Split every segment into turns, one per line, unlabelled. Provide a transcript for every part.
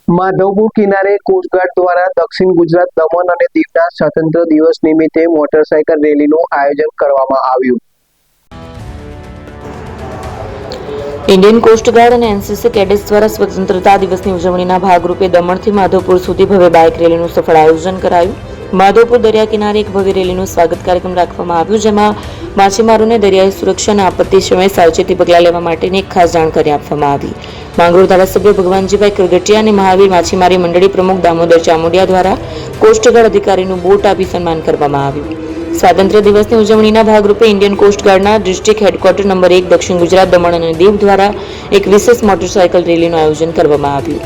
માધવપુર કિનારે કોસ્ટગાર્ડ દ્વારા દક્ષિણ ગુજરાત, દમણ અને દીવના સ્વાતંત્ર્ય દિવસ નિમિત્તે મોટરસાયકલ રેલીનું આયોજન કરવામાં આવ્યું.
ઇન્ડિયન કોસ્ટગાર્ડ અને એનસીસી કેડેટ્સ દ્વારા સ્વતંત્રતા દિવસની ઉજવણીના ભાગરૂપે દમણથી માધવપુર સુધી ભવ્ય બાઇક રેલીનું સફળ આયોજન કરાયું. માધવપુર દરિયા કિનારે એક ભવ્ય રેલીનું સ્વાગત કાર્યક્રમ રાખવામાં આવ્યું, જેમાં માછીમારોને દરિયાઈ સુરક્ષા અને આપત્તિ સમયે સાવચેતી પગલાં લેવા માટેની એક ખાસ જાણકારી આપવામાં આવી. માંગરોળ ધારાસભ્ય ભગવાનજીભાઈ કરગટિયા અને મહાવીર માછીમારી મંડળી પ્રમુખ દામોદર ચામુડિયા દ્વારા કોસ્ટગાર્ડ અધિકારીનું બોટ આપી સન્માન કરવામાં આવ્યું. સ્વાતંત્ર્ય દિવસની ઉજવણીના ભાગરૂપે ઇન્ડિયન કોસ્ટગાર્ડના ડિસ્ટ્રિક્ટ હેડક્વાર્ટર નંબર 1 દક્ષિણ ગુજરાત, દમણ અને દીવ દ્વારા એક વિશેષ મોટરસાયકલ રેલીનું આયોજન કરવામાં આવ્યું.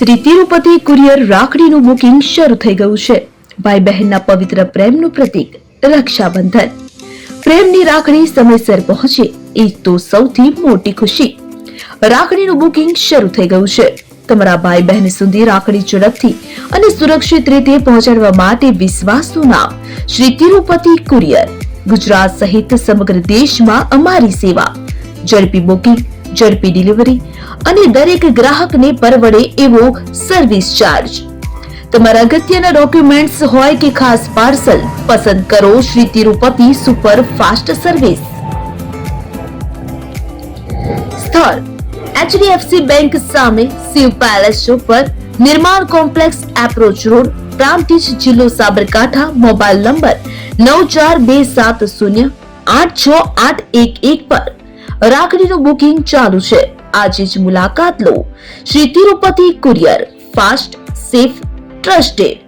શ્રી તિરુપતિ કુરિયર રાખડીનું બુકિંગ શરૂ થઈ ગયું છે. ભાઈ બહેનના પવિત્ર પ્રેમનું પ્રતીક રક્ષાબંધન. પ્રેમની રાખડી સમયસર પહોંચે એ તો સૌથી મોટી ખુશી. રાખડીનું બુકિંગ શરૂ થઈ ગયું છે. તમારા ભાઈ બહેન સુધી રાખડી ઝડપથી અને સુરક્ષિત રીતે પહોંચાડવા માટે વિશ્વાસનું નામ શ્રી તિરુપતિ કુરિયર. ગુજરાત સહિત સમગ્ર દેશમાં અમારી સેવા. ઝડપી બુકિંગ, ઝડપી ડિલિવરી અને દરેક ગ્રાહકને પરવડે એવો સર્વિસ ચાર્જ. તમારા અગત્યના ડોક્યુમેન્ટ્સ હોય કે ખાસ પાર્સલ, પસંદ કરો Shri Tirupati super fast service. સ્થળ HDFC બેંક સામે, શિવ પેલેસ ઉપર, નિર્માણ કોમ્પ્લેક્સ, એપ્રોચ રોડ, પ્રાંતિજ, જિલ્લો સાબરકાંઠા. મોબાઈલ નંબર 9427086811 પર રાખડીનું બુકિંગ ચાલુ છે. આજે જ મુલાકાત લો. Shri Tirupati courier, fast, safe, trusted.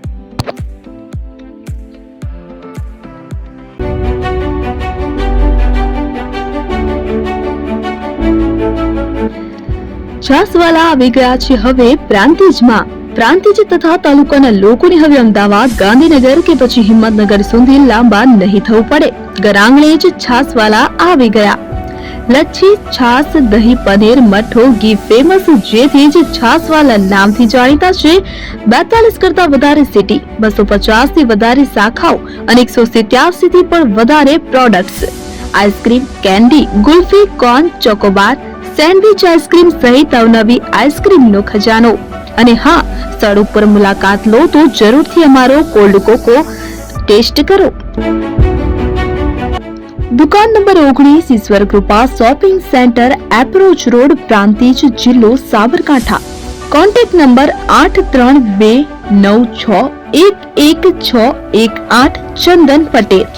છાસવાલા આવી ગયા છે હવે પ્રાંતિજમાં. પ્રાંતિજ તથા તાલુકાના લોકોને હવે અમદાવાદ, ગાંધીનગર કે પછી હિંમતનગર સુધી લાંબા નહીં થવું પડે. ઘરાંગણે જ છાસવાલા આવી ગયા. લચ્છી, છાસ, દહીં, પનીર, મઠ્ઠો, ઘી ફેમસ, જેથી જ છાસવાલા નામથી જાણીતા છે. 42 કરતા વધારે સિટી, 250 થી વધારે શાખાઓ અને 187 થી પણ વધારે products. Ice cream, candy, kulfi, corn, Chocobar, sandwich ice cream સહિત અવનવી આઈસ્ક્રીમનો ખજાનો. અને હા, સ્થળ ઉપર મુલાકાત લો તો જરૂરથી અમારો કોલ્ડ કોકો ટેસ્ટ કરો. દુકાન number 19, Ishwar Krupa shopping centre, approach road, Prantij, જિલ્લો સાબરકાંઠા. Contact number 8329611618. ચંદન પટેલ.